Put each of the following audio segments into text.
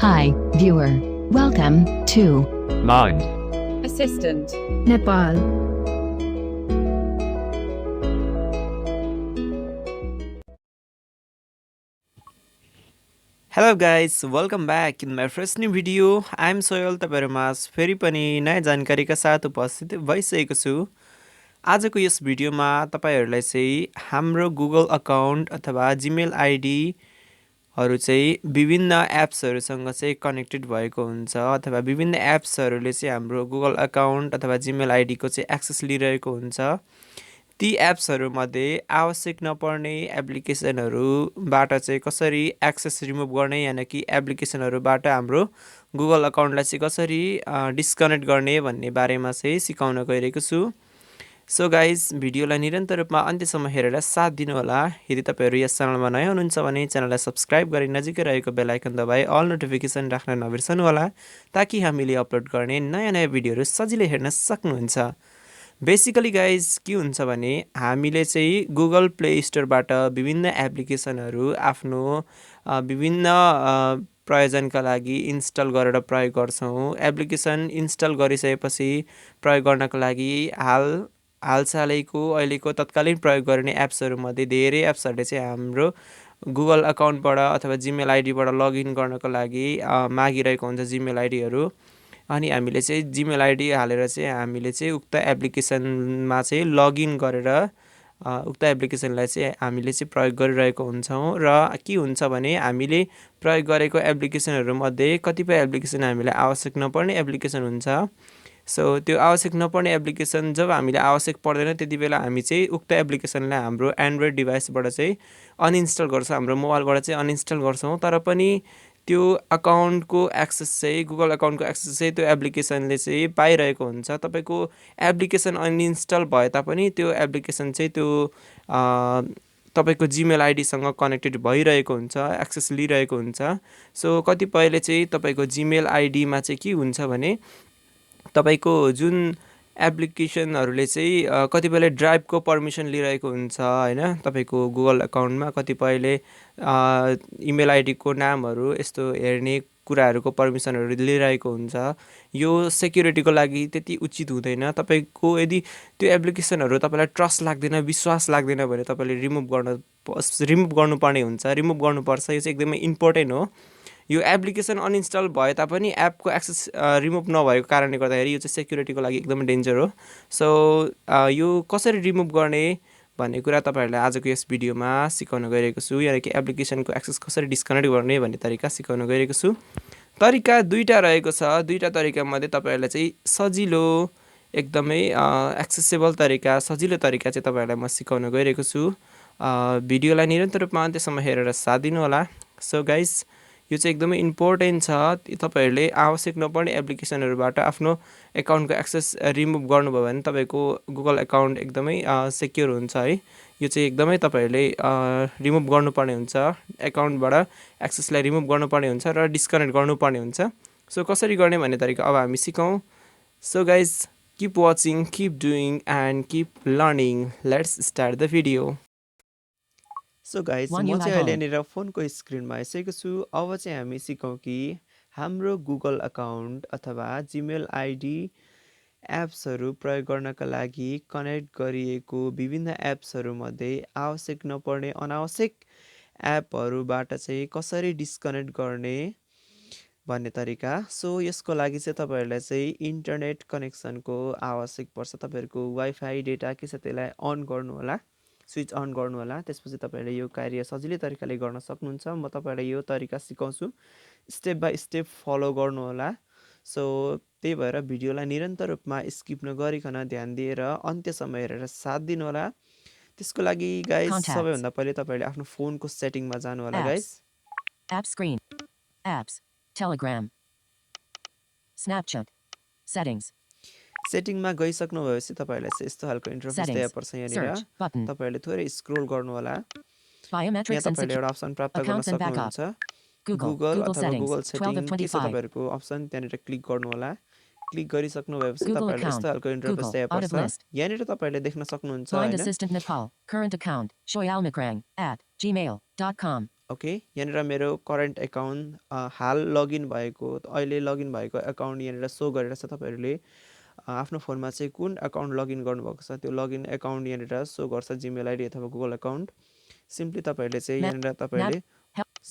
Hi, viewer. Welcome to Mind. Assistant. Nepal. Hello guys, welcome back in my first new video. I'm Soयल तपाईहरुमा फेरि पनि नयाँ जानकारीका साथ उपस्थित भइसकेको छु। आजको यस भिडियोमा तपाईहरुलाई चाहिँ हाम्रो गुगल अकाउन्ट अथवा जीमेल आईडी हरु चाहिँ विभिन्न एप्सहरुसँग चाहिँ कनेक्टेड भएको हुन्छ अथवा विभिन्न एप्सहरुले चाहिँ हाम्रो गुगल अकाउन्ट अथवा जीमेल आईडी को चाहिँ एक्सेस लिइरहेको हुन्छ। ती एप्सहरु मध्ये आवश्यक नपर्ने एप्लिकेसनहरुबाट चाहिँ कसरी एक्सेस रिमुभ गर्ने यानी कि एप्लिकेसनहरुबाट हाम्रो गुगल अकाउन्टलाई चाहिँ कसरी डिस्कनेक्ट गर्ने भन्ने बारेमा चाहिँ सिकाउन गइरहेको छु। सो गाइज भिडियोलाई निरन्तर रूपमा अन्त्यसम्म हेरेर साथ दिनु होला। यदि तपाईहरु यस च्यानलमा नयाँ हुनुहुन्छ भने च्यानललाई सब्स्क्राइब गरी नजिकै रहेको बेल आइकन दबाई अल नोटिफिकेसन राख्न नबिर्सनु होला ताकि हामीले अपलोड गर्ने नयाँ भिडियोहरु सजिलै हेर्न सक्नुहुन्छ। बेसिकली गाइज के हुन्छ भने हामीले चाहिँ गुगल प्ले स्टोरबाट विभिन्न एप्लिकेसनहरु आफ्नो विभिन्न प्रयोजनका लागि इन्स्टल गरेर प्रयोग गर्छौं। एप्लिकेसन इन्स्टल गरिसकेपछि प्रयोग गर्नको लागि हालसालैको अहिलेको तत्कालीन प्रयोग गरिने एप्सहरु मध्ये धेरै एप्सहरुले चाहिँ हाम्रो गुगल अकाउन्टबाट अथवा जीमेल आईडीबाट लगइन गर्नको लागि मागिरहेको हुन्छ जीमेल आईडीहरु। अनि हामीले चाहिँ जीमेल आईडी हालेर चाहिँ हामीले चाहिँ उक्त एप्लिकेसनमा चाहिँ लगइन गरेर उक्त एप्लिकेसनलाई चाहिँ हामीले चाहिँ प्रयोग गरिरहेको हुन्छौं। र के हुन्छ भने हामीले प्रयोग गरेको एप्लिकेसनहरु मध्ये कतिपय एप्लिकेसन हामीलाई आवश्यक नपर्ने एप्लिकेसन हुन्छ। सो त्यो आवश्यक नपर्ने एप्लिकेसन जब हामीलाई आवश्यक पर्दैन त्यतिबेला हामी चाहिँ उक्त एप्लिकेसनलाई हाम्रो एन्ड्रोइड डिभाइसबाट चाहिँ अनइन्स्टल गर्छौं, हाम्रो मोबाइलबाट चाहिँ अनइन्स्टल गर्छौं। तर पनि त्यो अकाउन्टको एक्सेस चाहिँ गुगल अकाउन्टको एक्सेस चाहिँ त्यो एप्लिकेसनले चाहिँ पाइरहेको हुन्छ। तपाईको एप्लिकेसन अनइन्स्टल भए तापनि त्यो एप्लिकेसन चाहिँ त्यो तपाईको जीमेल आईडी सँग कनेक्टेड भइरहेको हुन्छ, एक्सेस लिइरहेको हुन्छ। सो कतिपयले चाहिँ तपाईको जीमेल आईडी मा चाहिँ के हुन्छ भने तपाईको जुन एप्लिकेसनहरुले चाहिँ कतिपयले ड्राइभको पर्मिसन लिइरहेको हुन्छ हैन। तपाईको गुगल अकाउन्टमा कतिपयले इमेल आईडी को नामहरु यस्तो हेर्ने कुराहरुको पर्मिसनहरु लिइरहेको हुन्छ। यो सेक्युरिटीको लागि त्यति उचित हुँदैन। तपाईको यदि त्यो एप्लिकेसनहरु तपाईलाई ट्रस्ट लाग्दैन, विश्वास लाग्दैन भने तपाईले रिमुभ गर्नुपर्ने हुन्छ, रिमुभ गर्नुपर्छ। यो चाहिँ एकदमै इम्पोर्टेन्ट हो। यो एप्लिकेसन अनइन्स्टल भए तापनि एपको एक्सेस रिमुभ नभएको कारणले गर्दाखेरि यो चाहिँ सेक्युरिटीको लागि एकदमै डेन्जर हो। सो यो कसरी रिमुभ गर्ने भन्ने कुरा तपाईहरुलाई आजको यस भिडियोमा सिकाउन गइरहेको छु। यानी कि एप्लिकेसनको एक्सेस कसरी डिस्कनेक्ट गर्ने भन्ने तरिका सिकाउन गइरहेको छु। तरिका दुईटा रहेको छ। दुईटा तरिका मध्ये तपाईहरुलाई चाहिँ सजिलो एकदमै एक्सेसिबल तरिका, सजिलो तरिका चाहिँ तपाईहरुलाई म सिकाउन गइरहेको छु। भिडियोलाई निरन्तर रूपमा अन्त्यसम्म हेरेर साथ दिनु होला। सो गाइज यो चाहिँ एकदमै इम्पोर्टेन्ट छ। तपाईहरुले आवश्यक नपर्ने एप्लिकेसनहरुबाट आफ्नो अकाउन्टको एक्सेस रिमुभ गर्नुभयो भने तपाईको गुगल अकाउन्ट एकदमै सेक्युर हुन्छ है। यो चाहिँ एकदमै तपाईहरुले रिमुभ गर्नुपर्ने हुन्छ, अकाउन्टबाट एक्सेसलाई रिमुभ गर्नुपर्ने हुन्छ र डिस्कनेक्ट गर्नुपर्ने हुन्छ। सो कसरी गर्ने भन्ने तरिका अब हामी सिकौं। So guys keep watching, keep doing and keep learning. Let's start the video. So guys म चाहिँ अहिले यहाँनिर फोनको स्क्रिनमा आइसकेको छु। अब चाहिँ हामी सिकौं कि हाम्रो गुगल अकाउन्ट अथवा जीमेल आईडी एप्सहरु प्रयोग गर्नका लागि कनेक्ट गरिएको विभिन्न एप्सहरु मध्ये आवश्यक नपर्ने अनावश्यक एपहरुबाट चाहिँ कसरी डिस्कनेक्ट गर्ने भन्ने तरिका। सो यसको लागि चाहिँ तपाईहरुलाई चाहिँ इन्टरनेट कनेक्सनको आवश्यक पर्छ। तपाईहरुको वाइफाई डेटा के छ त्यसलाई अन गर्नु होला, स्विच अन गर्नु होला। त्यसपछि तपाईहरुले यो कार्य सजिलै तरिकाले गर्न सक्नुहुन्छ। म तपाईहरुलाई यो तरिका सिकाउँछु, स्टेप बाइ स्टेप फलो गर्नु होला। सो त्यही भएर भिडियोलाई निरन्तर रूपमा स्किप नगरिकन ध्यान दिएर अन्त्यसम्म हेरेर साथ दिनु होला। त्यसको लागि गाइस सबैभन्दा पहिले तपाईहरुले आफ्नो फोनको सेटिङमा जानु होला guys. App screen. Apps. Telegram. Snapchat. Settings. सेटिङमा गइसक्नु भएपछि तपाईहरुलाई चाहिँ यस्तो खालको इन्टरफेस देखाइ पर्छ। यहाँनिर तपाईहरुले थोरै स्क्रोल गर्नु होला। यहाँ तपाईहरुले एउटा अप्सन प्राप्त गर्न सक्नुहुन्छ, गुगल अथवा गुगल सेटिङ के छ तपाईहरुको अप्सन, त्यहाँनिर क्लिक गर्नु होला। क्लिक गरिसक्नु भएपछि तपाईहरुलाई यस्तो खालको इन्टरफेस देखाइ पर्छ। यहाँनिर तपाईहरुले देख्न सक्नुहुन्छ हैन, Assistant Nepal. Current account. shoyalmakrang@gmail.com. Okay यहाँनिर मेरो करेन्ट एकाउन्ट हाल लगइन भएको अहिले लगइन भएको एकाउन्ट यहाँनिर सो गरेर छ तपाईँहरूले आफ्नो फोनमा चाहिँ कुन एकाउन्ट लगइन गर्नुभएको छ त्यो लगइन एकाउन्ट यहाँनिर सो गर्छ जिमेल आइडी अथवा गुगल एकाउन्ट सिम्पली तपाईँहरूले चाहिँ यहाँनिर तपाईँहरूले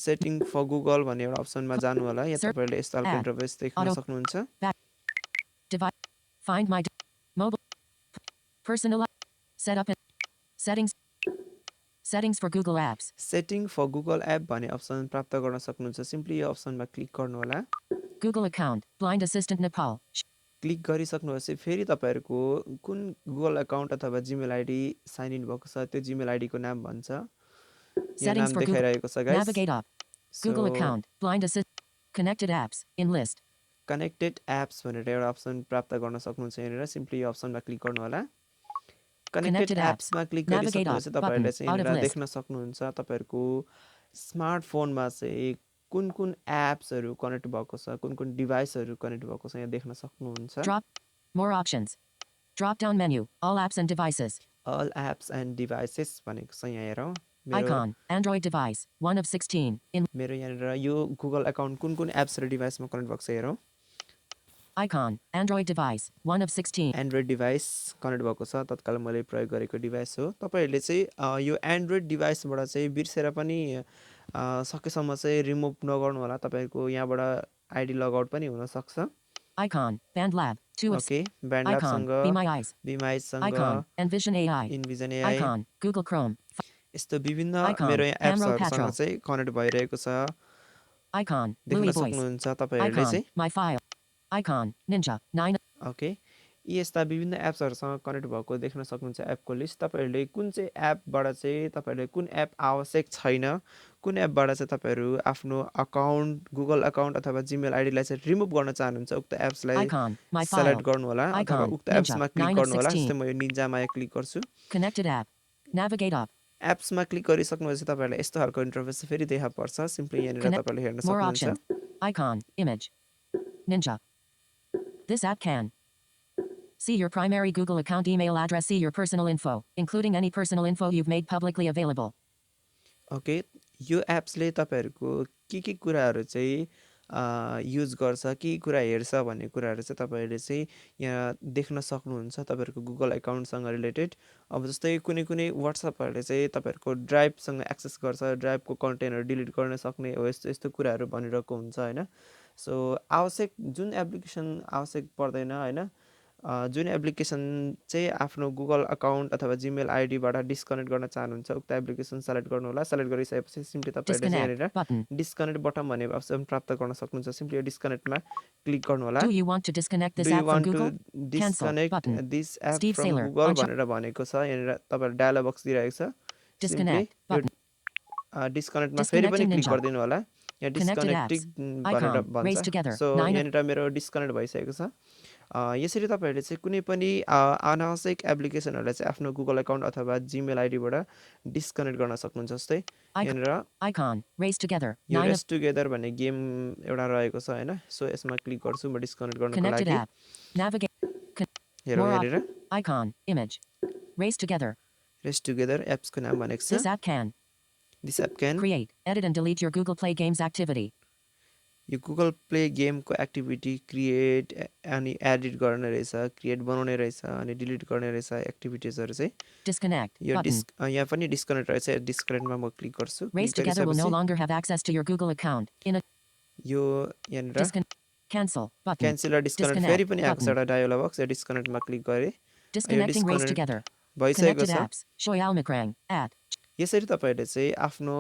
सेटिङ फर गुगल भन्ने एउटा अप्सनमा जानु होला यहाँ तपाईँहरूले यस्तो खालको इन्टरफेस देख्न सक्नुहुन्छ Find my mobile personal setup settings for Google Apps. Setting for Google app भन्ने अप्सन प्राप्त गर्न सक्नुहुन्छ सिम्पली यो अप्सनमा क्लिक गर्नु होला Google account blind assistant Nepal. Click गरिसक्नुहोस् फेरि तपाईँहरूको कुन गुगल एकाउन्ट अथवा जिमेल आइडी साइन इन भएको छ त्यो जिमेल आइडीको नाम भन्छ यहाँ नाम देखाइरहेको छ guys Navigate up. Google account blind assist connected apps in list. Connected apps भनेर एउटा अप्सन प्राप्त गर्न सक्नुहुन्छ यहाँनिर सिम्पली यो अप्सनमा क्लिक गर्नु होला कनेक्टेड एप्समा क्लिक गरिसकेपछि तपाईँहरूले चाहिँ यहाँनिर देख्न सक्नुहुन्छ तपाईँहरूको स्मार्टफोनमा चाहिँ कुन कुन एप्सहरू कनेक्ट भएको छ कुन कुन डिभाइसहरू कनेक्ट भएको छ यहाँ देख्न सक्नुहुन्छ More options. Drop down menu. All apps and devices. All apps and devices भनेको छ यहाँ हेरौँ Icon Android device 1 of 16 in मेरो यहाँनिर यो गुगल एकाउन्ट कुन कुन एप्स र डिभाइसमा कनेक्ट भएको छ हेरौँ Icon Android device 1 of 16 Android device connect भएको छ तत्काल मैले प्रयोग गरेको डिभाइस हो तपाईँहरूले चाहिँ यो एन्ड्रोइड डिभाइसबाट चाहिँ बिर्सेर पनि सकेसम्म चाहिँ रिमुभ नगर्नु होला तपाईँको यहाँबाट आइडी लगआउट पनि हुनसक्छ Icon BandLab 2 of ओके ब्यान्डल्याबसँग Be My Eyes बिमाइसँग Icon Envision AI Envision AI Icon Google Chrome यस्तो विभिन्न मेरो यहाँ एप्सहरूसँग चाहिँ कनेक्ट भइरहेको छ Icon देख्न Louis Voice सक्नुहुन्छ तपाईँहरूले Icon चाहिँ My File Icon Ninja 9 okay यी यस्ता विभिन्न एप्सहरूसँग कनेक्ट भएको देख्न सक्नुहुन्छ एपको लिस्ट तपाईँहरूले कुन चाहिँ एपबाट चाहिँ तपाईँहरूले कुन एप आवश्यक छैन कुन एपबाट चाहिँ तपाईँहरू आफ्नो अकाउन्ट गुगल अकाउन्ट अथवा जिमेल आइडीलाई चाहिँ रिमुभ गर्न चाहनुहुन्छ उक्त एप्सलाई सेलेक्ट गर्नु होला अथवा उक्त एप्समा क्लिक गर्नु होला जस्तै म यो निन्जामा क्लिक गर्छु Connected app Navigate up एप्समा क्लिक गरिसक्नुहोस् तपाईँहरूलाई यस्तो खालको इन्टरफेस फेरि देखा पर्छ सिम्पली यहाँनिर तपाईँले हेर्न More सक्नुहुन्छ options Icon Image Ninja This app can see your primary Google account email address, see your personal info, including any personal info you've made publicly available. Okay यो एप्सले तपाईँहरूको के कुराहरू चाहिँ युज गर्छ के कुरा हेर्छ भन्ने कुराहरू चाहिँ तपाईँहरूले चाहिँ यहाँ देख्न सक्नुहुन्छ तपाईँहरूको गुगल एकाउन्टसँग रिलेटेड अब जस्तै कुनै कुनै वाट्सएपहरूले चाहिँ तपाईँहरूको ड्राइभसँग एक्सेस गर्छ ड्राइभको कन्टेन्टहरू डिलिट गर्न सक्ने हो यस्तो यस्तो कुराहरू भनिरहेको हुन्छ होइन सो आवश्यक जुन एप्लिकेसन आवश्यक पर्दैन होइन जुन एप्लिकेसन चाहिँ आफ्नो गुगल अकाउन्ट अथवा जिमेल आइडीबाट डिस्कनेक्ट गर्न चाहनुहुन्छ उक्त एप्लिकेसन सेलेक्ट गर्नु होला सेलेक्ट गरिसकेपछि सिम्पली तपाईँहरूले यहाँनिर डिस्कनेक्ट बटन भन्ने अप्सन प्राप्त गर्न सक्नुहुन्छ सिम्पली यो डिस्कनेक्टमा क्लिक गर्नु होला Do you want to disconnect this app from Google? Disconnect this app from Google भनेर भनेको छ यहाँनिर तपाईँहरू डायलग बक्स दिइरहेको छ सिम्पली डिस्कनेक्टमा फेरि पनि क्लिक गरिदिनु होला यहाँ डिस्कनेक्टिङ भनेर भन्छ सो यहाँनिर मेरो डिस्कनेक्ट भइसकेको छ यसरी तपाईँहरूले चाहिँ कुनै पनि अनावश्यक एप्लिकेसनहरूलाई चाहिँ आफ्नो गुगल अकाउन्ट अथवा जिमेल आइडीबाट डिस्कनेक्ट गर्न सक्नुहुन्छ जस्तै यहाँनिर यो रेस्ट टुगेदर भन्ने गेम एउटा रहेको छ होइन सो यसमा क्लिक गर्छु म डिस्कनेक्ट गर्नको लागि हेरौँ यहाँनिर रेस्ट टुगेदर एप्सको नाम भनेको छ This app can create, edit and delete your Google Play Games activity. यो गुगल प्ले गेमको एक्टिभिटी क्रिएट अनि एडिट गर्ने रहेछ क्रिएट बनाउने रहेछ अनि डिलिट गर्ने रहेछ एक्टिभिटिजहरू चाहिँ Disconnect यो button. यहाँ पनि डिस्कनेक्ट रहेछ डिस्कनेक्टमा म क्लिक गर्छु Race together will no longer have access to your Google account. In a यो यहाँनिर cancel button. क्यान्सल र डिस्कनेक्ट फेरि पनि आएको छ एउटा डायलग बक्स यो डिस्कनेक्टमा क्लिक गरेँ Disconnecting Race together. भइसकेको Connected छ apps. Shoyal Makrang at यसरी तपाईँहरूले चाहिँ आफ्नो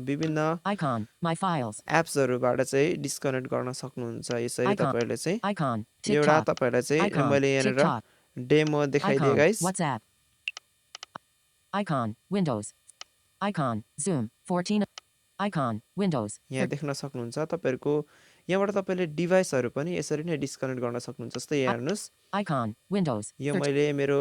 विभिन्न Icon My Files. एप्सहरूबाट चाहिँ डिस्कनेक्ट गर्न सक्नुहुन्छ यसरी तपाईँहरूले चाहिँ Icon एउटा TikTok. तपाईँलाई चाहिँ Icon मैले यहाँनिर TikTok. डेमो देखाइदिएँ Icon guys WhatsApp. Icon Windows. Icon Zoom 14. Icon Windows. यहाँ देख्न सक्नुहुन्छ तपाईँहरूको यहाँबाट तपाईँले डिभाइसहरू पनि यसरी नै डिस्कनेक्ट गर्न सक्नुहुन्छ जस्तै यहाँ हेर्नुहोस् Icon Windows. यो मैले मेरो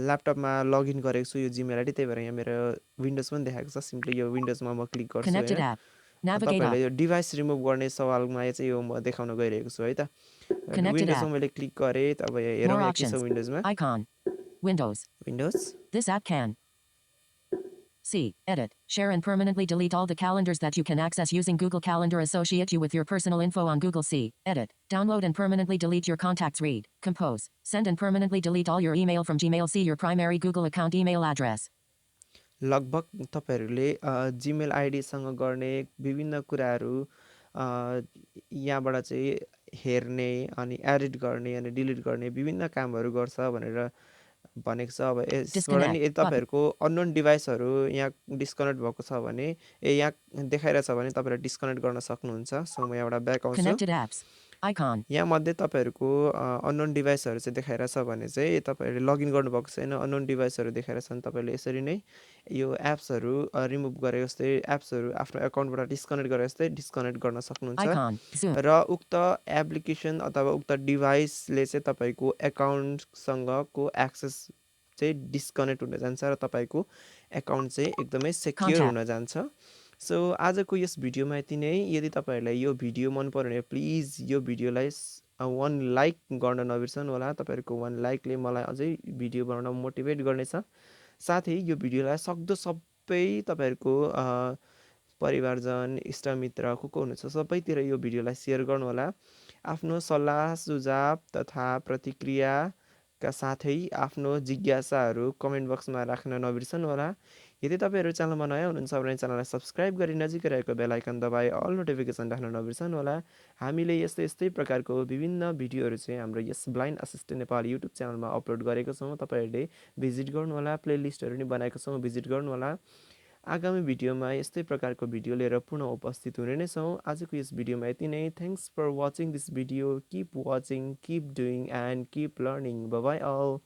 ल्यापटपमा लगइन गरेको छु यो जिमेल आइडी त्यही भएर यहाँ मेरो विन्डोज पनि देखाएको छ सिम्पली यो विन्डोजमा म क्लिक गर्छु Connected होइन app. Navigate तपाईँहरूले up. यो डिभाइस रिमुभ गर्ने सवालमा चाहिँ यो म देखाउन गइरहेको छु है त Connected विन्डोजमा app. मैले क्लिक गरेँ अब हेरौँ More यहाँ के छ options. विन्डोजमा Icon Windows. Windows This app can C. Edit, share and permanently delete all the calendars that you can access using Google Calendar. Associate you with your personal info on Google. C. Edit, download and permanently delete your contacts. Read, compose, send and permanently delete all your email from Gmail. See your primary Google account email address. लगभग तपाईँहरूले Gmail आइडीसँग गर्ने विभिन्न कुराहरू यहाँबाट चाहिँ हेर्ने अनि edit गर्ने अनि डिलिट गर्ने विभिन्न कामहरू गर्छ भनेर भनेको छ। अब यसबाट नि यदि तपाईँहरूको अननोन डिभाइसहरू यहाँ डिस्कनेक्ट भएको छ भने यहाँ देखाइरहेछ भने तपाईँहरूले डिस्कनेक्ट गर्न सक्नुहुन्छ। सो म यहाँबाट ब्याक आउँछु। Connected apps. Icon. यहाँ मध्ये तपाईँहरूको अननोन डिभाइसहरू चाहिँ देखाइरहेछ भने चाहिँ तपाईँहरूले लगइन गर्नुभएको छैन, अननोन डिभाइसहरू देखाइरहेछ भने तपाईँले यसरी नै यो एप्सहरू रिमुभ गरे जस्तै एप्सहरू आफ्नो एकाउन्टबाट डिस्कनेक्ट गरे जस्तै डिस्कनेक्ट गर्न सक्नुहुन्छ। र उक्त एप्लिकेसन अथवा उक्त डिभाइसले चाहिँ तपाईँको एकाउन्टसँगको एक्सेस चाहिँ डिस्कनेक्ट हुन जान्छ र तपाईँको एकाउन्ट चाहिँ एकदमै सेक्योर हुन जान्छ। सो आजको यस भिडियोमा यति नै। यदि तपाईँहरूलाई यो भिडियो मन पर्यो भने प्लिज यो भिडियोलाई 1 लाइक गर्न नबिर्सनु होला। तपाईँहरूको 1 लाइकले मलाई अझै भिडियो बनाउन मोटिभेट गर्नेछ। साथै यो भिडियोलाई सक्दो सबै तपाईँहरूको परिवारजन इष्टमित्र को हुनुहुन्छ सबैतिर यो भिडियोलाई सेयर गर्नुहोला। आफ्नो सल्लाह सुझाव तथा प्रतिक्रियाका साथै आफ्नो जिज्ञासाहरू कमेन्ट बक्समा राख्न नबिर्सनु होला। यदि तपाईँहरू च्यानलमा नयाँ हुनुहुन्छ भने च्यानललाई सब्सक्राइब गरी नजिकै रहेको बेल आइकन दबाई अल नोटिफिकेसन राख्न नबिर्सनु होला। हामीले यस्तै प्रकारको विभिन्न भिडियोहरू चाहिँ हाम्रो यस ब्लाइन्ड असिस्टेन्ट नेपाल युट्युब च्यानलमा अपलोड गरेको छौँ। तपाईँहरूले भिजिट गर्नुहोला। प्लेलिस्टहरू नि बनाएको छौँ, भिजिट गर्नुहोला। आगामी भिडियोमा यस्तै प्रकारको भिडियो लिएर पुनः उपस्थित हुने नै छौँ। आजको यस भिडियोमा यति नै। Thanks for watching this video. Keep watching, keep doing and keep learning. Bye bye all.